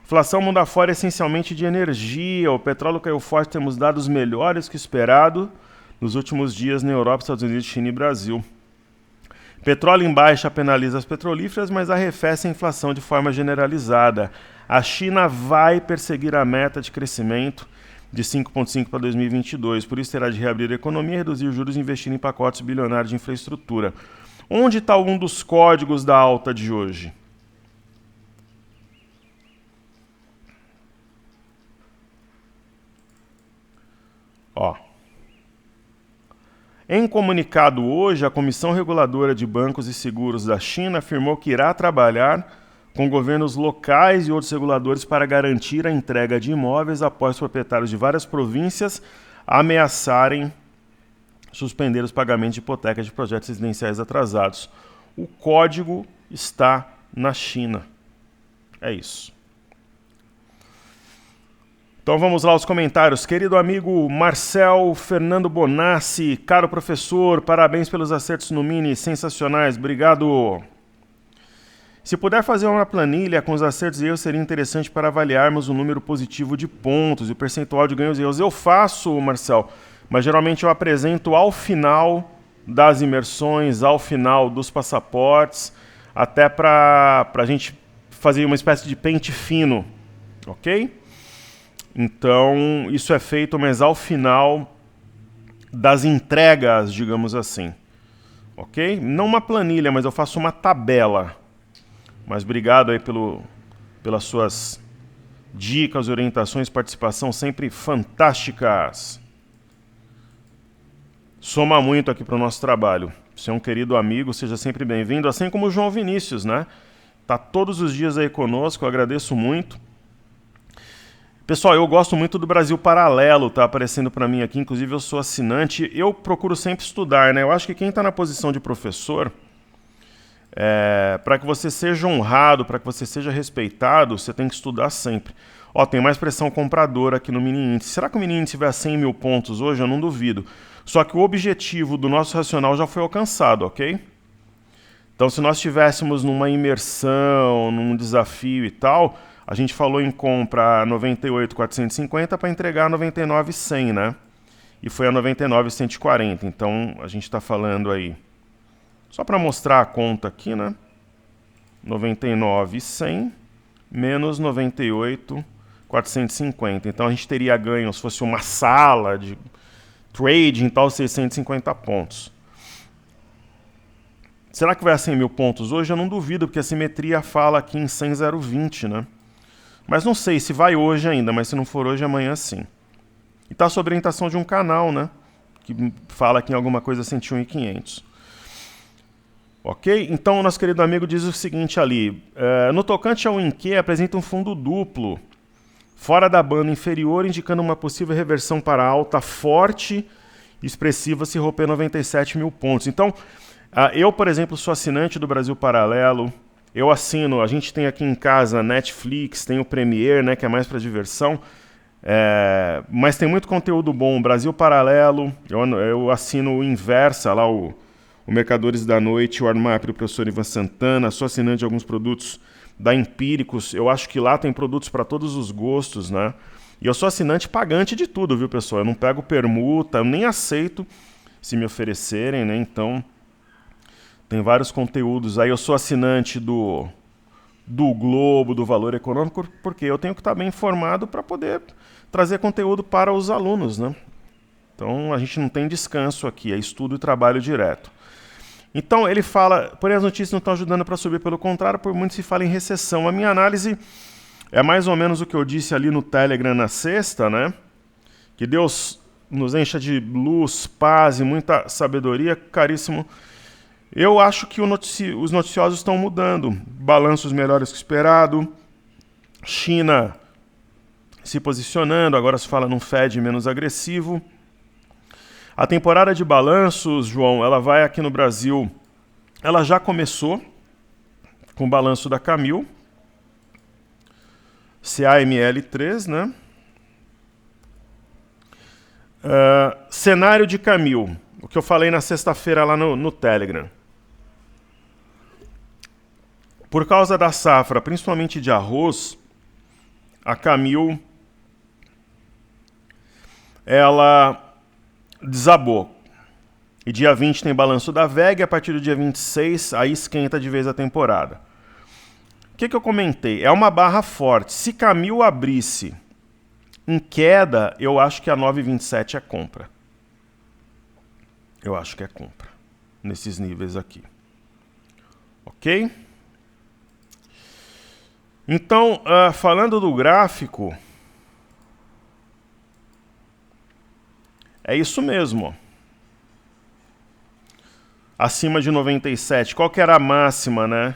Inflação mundo afora é essencialmente de energia. O petróleo caiu forte, temos dados melhores que esperado nos últimos dias na Europa, Estados Unidos, China e Brasil. Petróleo em baixa penaliza as petrolíferas, mas arrefece a inflação de forma generalizada. A China vai perseguir a meta de crescimento de 5,5 para 2022. Por isso terá de reabrir a economia, reduzir os juros e investir em pacotes bilionários de infraestrutura. Onde está um dos códigos da alta de hoje? Ó. Em comunicado hoje, a Comissão Reguladora de Bancos e Seguros da China afirmou que irá trabalhar com governos locais e outros reguladores para garantir a entrega de imóveis após os proprietários de várias províncias ameaçarem suspender os pagamentos de hipotecas de projetos residenciais atrasados. O código está na China. É isso. Então vamos lá aos comentários. Querido amigo Marcel Fernando Bonassi, caro professor, parabéns pelos acertos no Mini, sensacionais, obrigado. Se puder fazer uma planilha com os acertos e erros, seria interessante para avaliarmos o número positivo de pontos e o percentual de ganhos e erros. Eu faço, Marcel, mas geralmente eu apresento ao final das imersões, ao final dos passaportes, até para a gente fazer uma espécie de pente fino, ok? Então, isso é feito, mas ao final das entregas, digamos assim. Ok? Não uma planilha, mas eu faço uma tabela. Mas obrigado aí pelas suas dicas, orientações, participação sempre fantásticas. soma muito aqui para o nosso trabalho. Você é um querido amigo, seja sempre bem-vindo, assim como o João Vinícius, né? Tá todos os dias aí conosco, eu agradeço muito. Pessoal, eu gosto muito do Brasil Paralelo, tá aparecendo para mim aqui, inclusive eu sou assinante, eu procuro sempre estudar, né? Eu acho que quem está na posição de professor, para que você seja honrado, para que você seja respeitado, você tem que estudar sempre. Ó, tem mais pressão compradora aqui no mini índice. Será que o mini índice vai a 100 mil pontos hoje? Eu não duvido. Só que o objetivo do nosso racional já foi alcançado, ok? Então, se nós estivéssemos numa imersão, num desafio e tal, a gente falou em compra a 98.450 para entregar a 99.100, né? E foi a 99.140. Então, a gente está falando aí, só para mostrar a conta aqui, né? 99.100 menos 98.450. Então, a gente teria ganho, se fosse uma sala de trading e tal, 650 pontos. Será que vai a 100 mil pontos hoje? Eu não duvido, porque a simetria fala aqui em 100,020, né? Mas não sei se vai hoje ainda, mas se não for hoje, amanhã sim. E está sob orientação de um canal, né? Que fala aqui em alguma coisa 101.500. Ok? Então, o nosso querido amigo diz o seguinte ali. No tocante ao Inque, apresenta um fundo duplo, fora da banda inferior, indicando uma possível reversão para alta forte e expressiva se romper 97 mil pontos. Então, eu, por exemplo, sou assinante do Brasil Paralelo. Eu assino, a gente tem aqui em casa Netflix, tem o Premiere, né, que é mais para diversão. Mas tem muito conteúdo bom. Brasil Paralelo, eu assino o Inversa, lá o Mercadores da Noite, o Armap do professor Ivan Santana. Sou assinante de alguns produtos da Empíricos. Eu acho que lá tem produtos para todos os gostos, né? E eu sou assinante pagante de tudo, viu, pessoal? Eu não pego permuta, eu nem aceito se me oferecerem, né? Então, tem vários conteúdos. Aí eu sou assinante do Globo, do Valor Econômico, porque eu tenho que estar bem informado para poder trazer conteúdo para os alunos, né? Então, a gente não tem descanso aqui, é estudo e trabalho direto. Então, ele fala, porém as notícias não estão ajudando para subir, pelo contrário, por muito se fala em recessão. A minha análise é mais ou menos o que eu disse ali no Telegram na sexta, né? Que Deus nos encha de luz, paz e muita sabedoria, caríssimo. Eu acho que os noticiosos estão mudando. Balanços melhores que esperado. China se posicionando, agora se fala num Fed menos agressivo. A temporada de balanços, João, ela vai aqui no Brasil, ela já começou com o balanço da Camil, CAML3, né? Cenário de Camil, o que eu falei na sexta-feira lá no Telegram. Por causa da safra, principalmente de arroz, a Camil, ela desabou. E dia 20 tem balanço da VEG, a partir do dia 26, aí esquenta de vez a temporada. O que eu comentei? É uma barra forte. Se Camil abrisse em queda, eu acho que a 9,27 é compra. Eu acho que é compra. Nesses níveis aqui. Ok? Então, falando do gráfico, é isso mesmo. Acima de 97. Qual que era a máxima, né?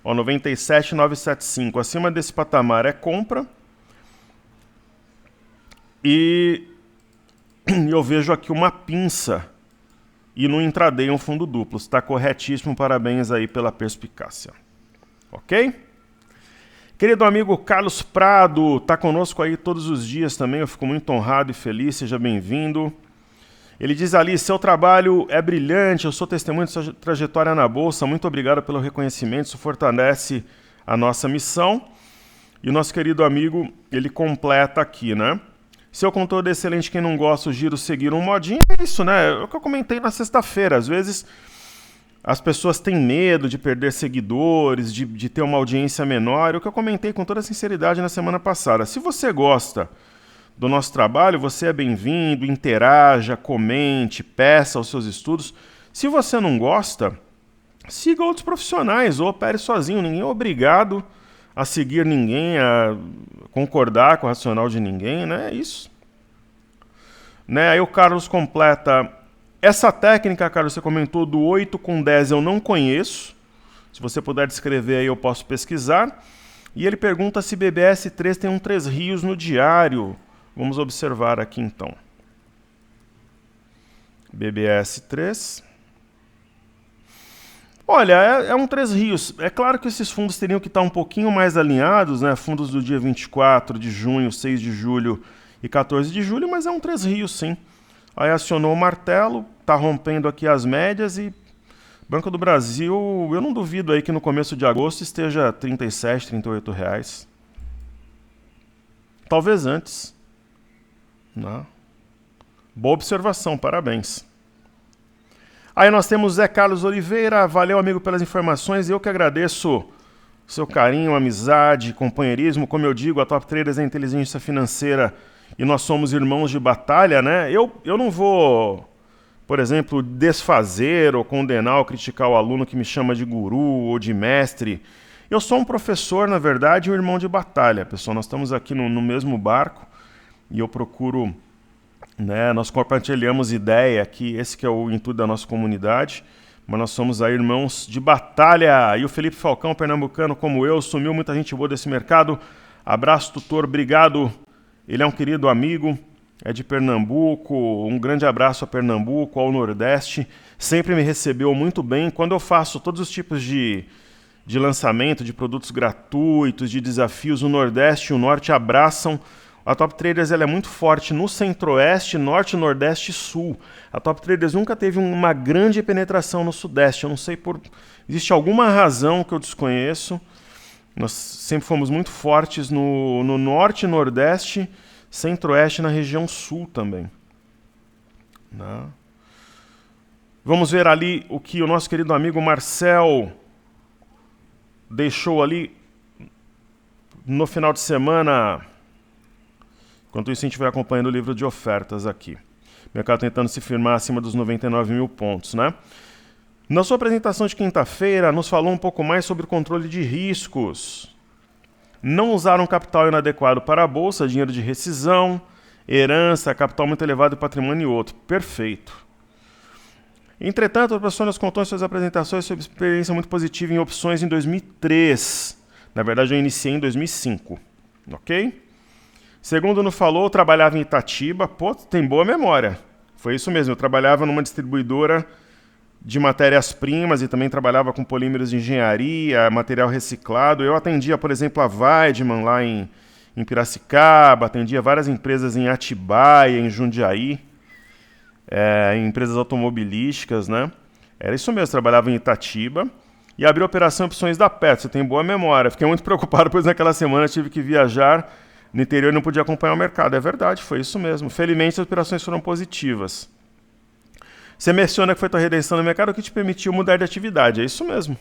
97,975. Acima desse patamar é compra. E eu vejo aqui uma pinça. E no intraday um fundo duplo. Está corretíssimo. Parabéns aí pela perspicácia. Ok? Querido amigo Carlos Prado, está conosco aí todos os dias também, eu fico muito honrado e feliz, seja bem-vindo. Ele diz ali, seu trabalho é brilhante, eu sou testemunho de sua trajetória na Bolsa, muito obrigado pelo reconhecimento, isso fortalece a nossa missão. E o nosso querido amigo, ele completa aqui, né? Seu conteúdo é excelente, quem não gosta, sugiro seguir um modinho, é isso, né? É o que eu comentei na sexta-feira, às vezes as pessoas têm medo de perder seguidores, de ter uma audiência menor. O que eu comentei com toda sinceridade na semana passada. Se você gosta do nosso trabalho, você é bem-vindo, interaja, comente, peça os seus estudos. Se você não gosta, siga outros profissionais ou opere sozinho. Ninguém é obrigado a seguir ninguém, a concordar com o racional de ninguém, né? É isso. Né? Aí o Carlos completa... Essa técnica, cara, você comentou do 8 com 10, eu não conheço. Se você puder descrever aí, eu posso pesquisar. E ele pergunta se BBS3 tem um 3 rios no diário. Vamos observar aqui então. BBS3. Olha, é um 3 rios. É claro que esses fundos teriam que estar um pouquinho mais alinhados, né? Fundos do dia 24 de junho, 6 de julho e 14 de julho, mas é um 3 rios, sim. Aí acionou o martelo, está rompendo aqui as médias e Banco do Brasil, eu não duvido aí que no começo de agosto esteja R$ 37, R$ 38 reais. Talvez antes. Não. Boa observação, parabéns. Aí nós temos Zé Carlos Oliveira, valeu amigo pelas informações, eu que agradeço seu carinho, amizade, companheirismo, como eu digo, a Top Traders é inteligência financeira e nós somos irmãos de batalha, né? Eu não vou, por exemplo, desfazer ou condenar ou criticar o aluno que me chama de guru ou de mestre. Eu sou um professor, na verdade, e um irmão de batalha, pessoal. Nós estamos aqui no mesmo barco e eu procuro, né, nós compartilhamos ideia aqui, esse que é o intuito da nossa comunidade, mas nós somos aí irmãos de batalha. E o Felipe Falcão, pernambucano como eu, sumiu muita gente boa desse mercado. Abraço, tutor, obrigado. Ele é um querido amigo, é de Pernambuco, um grande abraço a Pernambuco, ao Nordeste, sempre me recebeu muito bem. Quando eu faço todos os tipos de lançamento, de produtos gratuitos, de desafios, o Nordeste e o Norte abraçam. A Top Traders ela é muito forte no Centro-Oeste, Norte, Nordeste e Sul. A Top Traders nunca teve uma grande penetração no Sudeste, eu não sei por... Existe alguma razão que eu desconheço. Nós sempre fomos muito fortes no Norte, Nordeste, Centro-Oeste e na região Sul também. Né? Vamos ver ali o que o nosso querido amigo Marcel deixou ali no final de semana. Enquanto isso, a gente vai acompanhando o livro de ofertas aqui. O mercado tentando se firmar acima dos 99 mil pontos, né? Na sua apresentação de quinta-feira, nos falou um pouco mais sobre o controle de riscos. Não usar um capital inadequado para a bolsa, dinheiro de rescisão, herança, capital muito elevado e patrimônio e outro. Perfeito. Entretanto, o professor nos contou em suas apresentações sobre experiência muito positiva em opções em 2003. Na verdade, eu iniciei em 2005. Ok? Segundo nos falou, eu trabalhava em Itatiba. Pô, tem boa memória. Foi isso mesmo, eu trabalhava numa distribuidora de matérias-primas e também trabalhava com polímeros de engenharia, material reciclado. Eu atendia, por exemplo, a Weidmann lá em Piracicaba, atendia várias empresas em Atibaia, em Jundiaí, em empresas automobilísticas, né? Era isso mesmo, trabalhava em Itatiba e abri a operação Opções da Petro. Você tem boa memória. Fiquei muito preocupado, pois naquela semana tive que viajar no interior e não podia acompanhar o mercado. É verdade, foi isso mesmo. Felizmente as operações foram positivas. Você menciona que foi tua redenção no mercado que te permitiu mudar de atividade. É isso mesmo.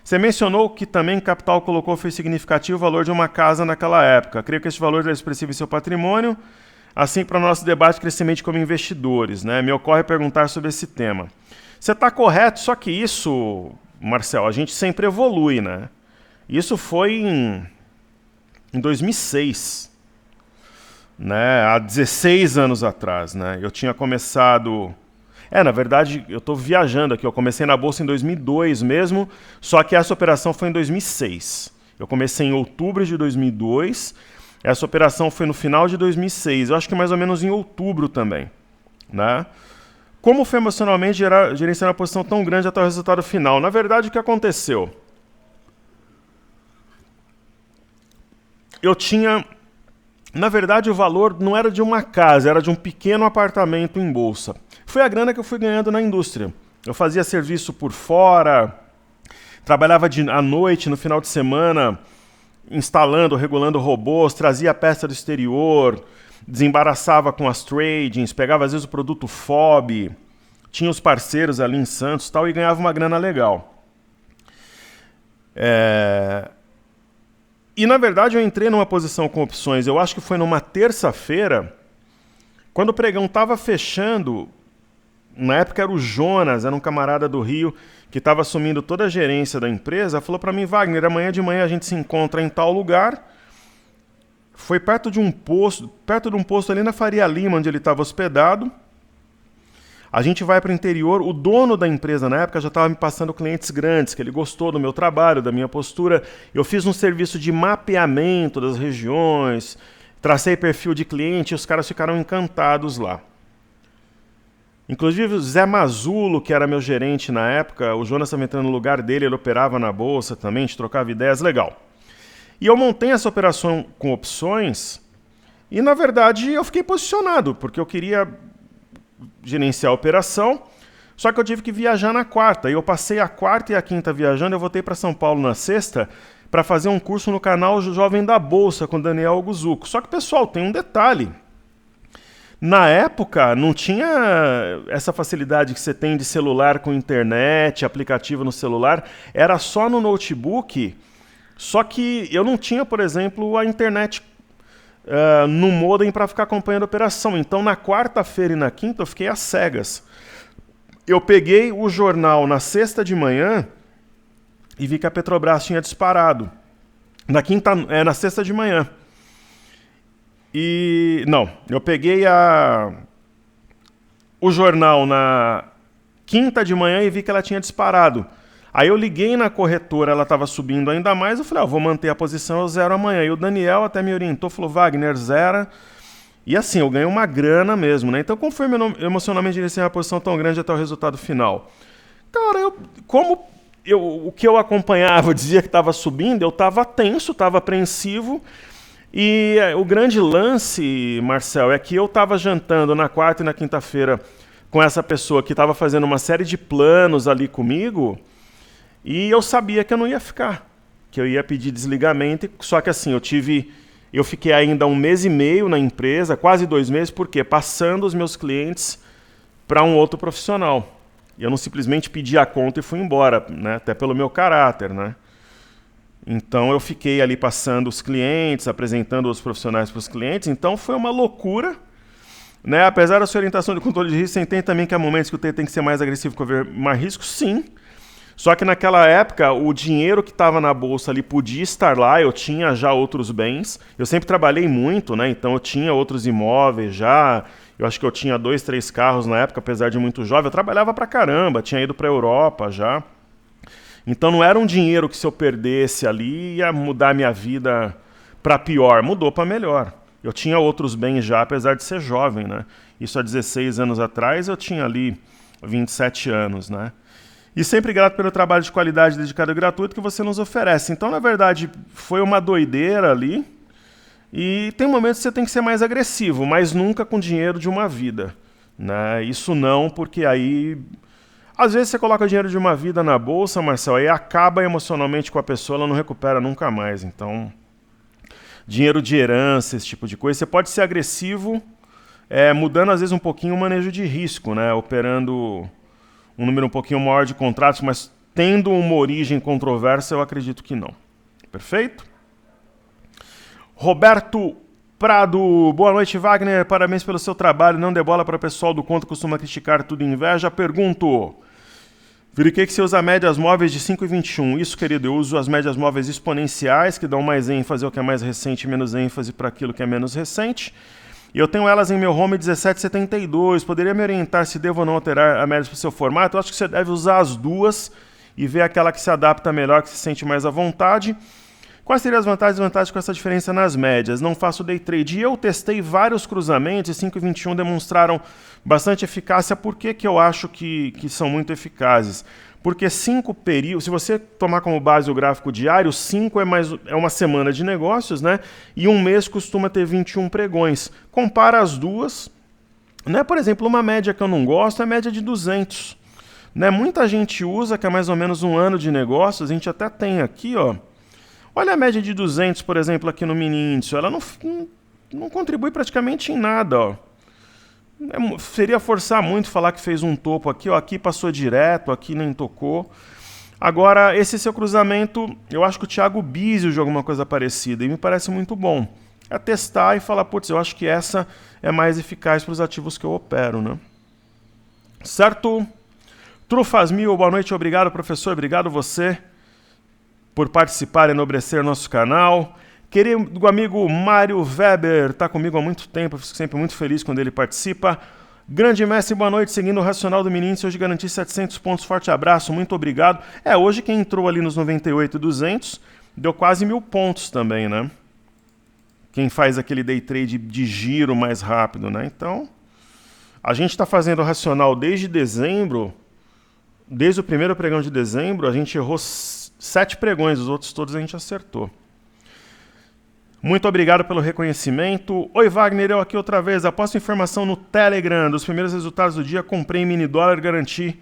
Você mencionou que também capital colocou foi significativo o valor de uma casa naquela época. Creio que esse valor era expressivo em seu patrimônio. Assim, para o nosso debate crescimento como investidores, né? Me ocorre perguntar sobre esse tema. Você está correto, só que isso, Marcel, a gente sempre evolui, né? Isso foi em 2006, né? Há 16 anos atrás, né? Eu tinha começado... na verdade, eu estou viajando aqui. Eu comecei na Bolsa em 2002 mesmo, só que essa operação foi em 2006. Eu comecei em outubro de 2002, essa operação foi no final de 2006. Eu acho que mais ou menos em outubro também, né? Como foi emocionalmente gerenciar uma posição tão grande até o resultado final? Na verdade, o que aconteceu? Eu tinha... Na verdade, o valor não era de uma casa, era de um pequeno apartamento em bolsa. Foi a grana que eu fui ganhando na indústria. Eu fazia serviço por fora, trabalhava à noite, no final de semana, instalando, regulando robôs, trazia a peça do exterior, desembaraçava com as tradings, pegava às vezes o produto FOB, tinha os parceiros ali em Santos e tal, e ganhava uma grana legal. E, na verdade, eu entrei numa posição com opções. Eu acho que foi numa terça-feira, quando o pregão estava fechando. Na época era o Jonas, era um camarada do Rio, que estava assumindo toda a gerência da empresa. Falou para mim, Wagner, amanhã de manhã a gente se encontra em tal lugar. Foi perto de um posto ali na Faria Lima, onde ele estava hospedado. A gente vai para o interior, o dono da empresa na época já estava me passando clientes grandes, que ele gostou do meu trabalho, da minha postura. Eu fiz um serviço de mapeamento das regiões, tracei perfil de cliente e os caras ficaram encantados lá. Inclusive o Zé Mazulo, que era meu gerente na época, o Jonas estava entrando no lugar dele, ele operava na bolsa também, a gente trocava ideias, legal. E eu montei essa operação com opções e, na verdade, eu fiquei posicionado, porque eu queria gerenciar a operação, só que eu tive que viajar na quarta. E eu passei a quarta e a quinta viajando, eu voltei para São Paulo na sexta para fazer um curso no canal Jovem da Bolsa com Daniel Guzuco. Só que, pessoal, tem um detalhe. Na época, não tinha essa facilidade que você tem de celular com internet, aplicativo no celular. Era só no notebook. Só que eu não tinha, por exemplo, a internet no modem para ficar acompanhando a operação. Então, na quarta-feira e na quinta, eu fiquei às cegas. Eu peguei o jornal na sexta de manhã e vi que a Petrobras tinha disparado. Na sexta de manhã. Eu peguei o jornal na quinta de manhã e vi que ela tinha disparado. Aí eu liguei na corretora, ela estava subindo ainda mais, eu falei, vou manter a posição, eu zero amanhã. E o Daniel até me orientou, falou, Wagner, zera. E assim, eu ganhei uma grana mesmo, né? Então, como foi emocionalmente gerenciar uma posição tão grande até o resultado final? Cara, o que eu acompanhava dizia que estava subindo, eu estava tenso, estava apreensivo. E o grande lance, Marcel, é que eu estava jantando na quarta e na quinta-feira com essa pessoa que estava fazendo uma série de planos ali comigo e eu sabia que eu não ia ficar, que eu ia pedir desligamento, só que assim, eu fiquei ainda 1 mês e meio na empresa, quase 2 meses, por quê? Passando os meus clientes para um outro profissional. Eu não simplesmente pedi a conta e fui embora, né? Até pelo meu caráter, né? Então eu fiquei ali passando os clientes, apresentando os profissionais para os clientes, então foi uma loucura, né? Apesar da sua orientação de controle de risco, você entende também que há momentos que o TEI tem que ser mais agressivo com mais risco? Sim. Só que naquela época, o dinheiro que estava na bolsa ali podia estar lá, eu tinha já outros bens, eu sempre trabalhei muito, né? Então eu tinha outros imóveis já, eu acho que eu tinha 2, 3 carros na época, apesar de muito jovem, eu trabalhava pra caramba, tinha ido para a Europa já. Então não era um dinheiro que se eu perdesse ali ia mudar minha vida para pior, mudou para melhor. Eu tinha outros bens já, apesar de ser jovem, né? Isso há 16 anos atrás, eu tinha ali 27 anos, né? E sempre grato pelo trabalho de qualidade dedicado e gratuito que você nos oferece. Então, na verdade, foi uma doideira ali. E tem momentos que você tem que ser mais agressivo, mas nunca com dinheiro de uma vida, né? Isso não, porque aí às vezes você coloca o dinheiro de uma vida na bolsa, Marcel, aí acaba emocionalmente com a pessoa, ela não recupera nunca mais. Então, dinheiro de herança, esse tipo de coisa, você pode ser agressivo, mudando às vezes um pouquinho o manejo de risco, né? Operando um número um pouquinho maior de contratos, mas tendo uma origem controversa, eu acredito que não. Perfeito? Roberto Prado, boa noite, Wagner, parabéns pelo seu trabalho, não dê bola para o pessoal do conto, costuma criticar tudo inveja. Pergunto, verifiquei que você usa médias móveis de 5,21, isso, querido, eu uso as médias móveis exponenciais, que dão mais ênfase ao que é mais recente e menos ênfase para aquilo que é menos recente. E eu tenho elas em meu home 1772, poderia me orientar se devo ou não alterar a média para o seu formato? Eu acho que você deve usar as duas e ver aquela que se adapta melhor, que se sente mais à vontade. Quais seriam as vantagens e desvantagens com essa diferença nas médias? Não faço day trade. E eu testei vários cruzamentos e 5,21 demonstraram bastante eficácia. Por que eu acho que são muito eficazes? Porque 5 períodos, se você tomar como base o gráfico diário, 5 é uma semana de negócios, né? E um mês costuma ter 21 pregões. Compara as duas, né? Por exemplo, uma média que eu não gosto é a média de 200. Né? Muita gente usa, que é mais ou menos um ano de negócios, a gente até tem aqui, ó. Olha a média de 200, por exemplo, aqui no mini índice. Ela não contribui praticamente em nada, ó. Seria forçar muito falar que fez um topo aqui, ó, aqui passou direto, aqui nem tocou. Agora, esse seu cruzamento, eu acho que o Thiago Bizio jogou uma coisa parecida e me parece muito bom. É testar e falar, putz, eu acho que essa é mais eficaz para os ativos que eu opero, né? Certo? Trufas Mil, boa noite, obrigado, professor, obrigado você por participar e enobrecer nosso canal. Querido amigo Mário Weber, está comigo há muito tempo, eu fico sempre muito feliz quando ele participa. Grande mestre, boa noite. Seguindo o racional do mini índice, hoje garanti 700 pontos. Forte abraço, muito obrigado. Hoje quem entrou ali nos 98,200 deu quase 1.000 pontos também, né? Quem faz aquele day trade de giro mais rápido, né? Então, a gente está fazendo o racional desde dezembro, desde o primeiro pregão de dezembro, a gente errou 7 pregões, os outros todos a gente acertou. Muito obrigado pelo reconhecimento. Oi, Wagner, eu aqui outra vez. Após informação no Telegram dos primeiros resultados do dia, comprei em mini dólar, garanti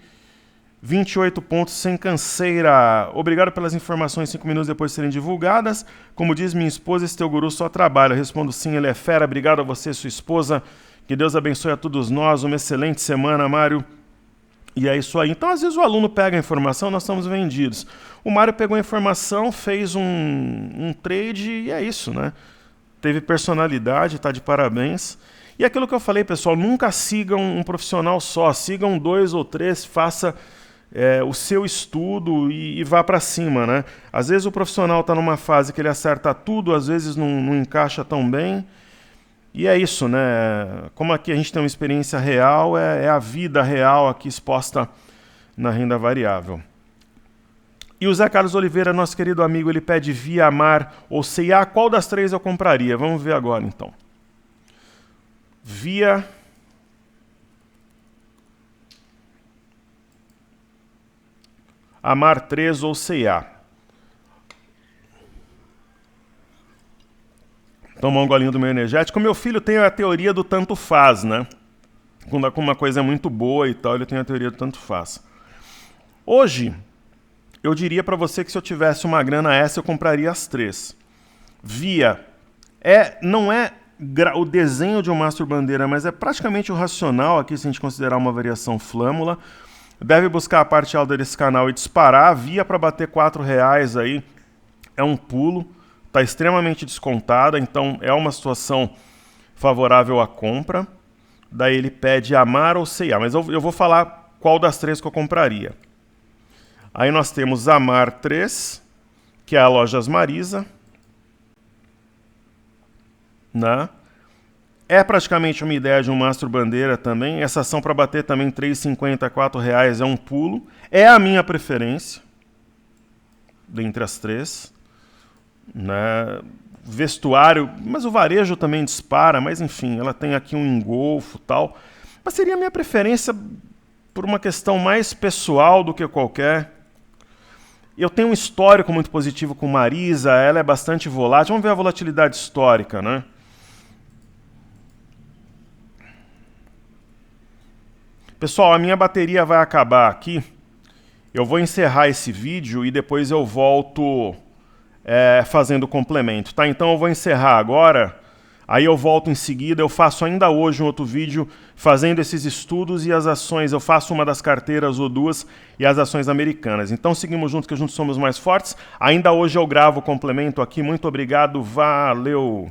28 pontos sem canseira. Obrigado pelas informações 5 minutos depois de serem divulgadas. Como diz minha esposa, esse teu guru só trabalha. Eu respondo sim, ele é fera. Obrigado a você, sua esposa. Que Deus abençoe a todos nós. Uma excelente semana, Mário. E é isso aí. Então, às vezes o aluno pega a informação, nós estamos vendidos. O Mário pegou a informação, fez um trade e é isso, né? Teve personalidade, tá de parabéns. E aquilo que eu falei, pessoal, nunca sigam um profissional só, sigam 2 ou 3, faça o seu estudo e vá para cima, né? Às vezes o profissional está numa fase que ele acerta tudo, às vezes não encaixa tão bem. E é isso, né? Como aqui a gente tem uma experiência real, é a vida real aqui exposta na renda variável. E o Zé Carlos Oliveira, nosso querido amigo, ele pede Via, Mar ou CIA. Qual das 3 eu compraria? Vamos ver agora, então. Via, Amar 3 ou CIA. Tomar um golinho do meu energético. Meu filho tem a teoria do tanto faz, né? Quando uma coisa é muito boa e tal, ele tem a teoria do tanto faz. Hoje, eu diria para você que se eu tivesse uma grana essa, eu compraria as 3. Via, não é o desenho de um mastro bandeira, mas é praticamente o racional aqui, se a gente considerar uma variação flâmula. Deve buscar a parte alta desse canal e disparar. Via para bater R$4 aí é um pulo. Está extremamente descontada, então é uma situação favorável à compra. Daí ele pede Amar ou CIA, mas eu vou falar qual das 3 que eu compraria. Aí nós temos Amar 3, que é a Lojas Marisa. Né? É praticamente uma ideia de um mastro bandeira também. Essa ação para bater também R$3,50, R$4 é um pulo. É a minha preferência, dentre as 3. Né? Vestuário, mas o varejo também dispara, mas enfim, ela tem aqui um engolfo e tal. Mas seria a minha preferência por uma questão mais pessoal do que qualquer. Eu tenho um histórico muito positivo com Marisa, ela é bastante volátil. Vamos ver a volatilidade histórica, né? Pessoal, a minha bateria vai acabar aqui. Eu vou encerrar esse vídeo e depois eu volto fazendo o complemento, tá? Então eu vou encerrar agora, aí eu volto em seguida, eu faço ainda hoje um outro vídeo fazendo esses estudos e as ações, eu faço uma das carteiras ou 2 e as ações americanas. Então seguimos juntos que juntos somos mais fortes. Ainda hoje eu gravo o complemento aqui, muito obrigado, valeu!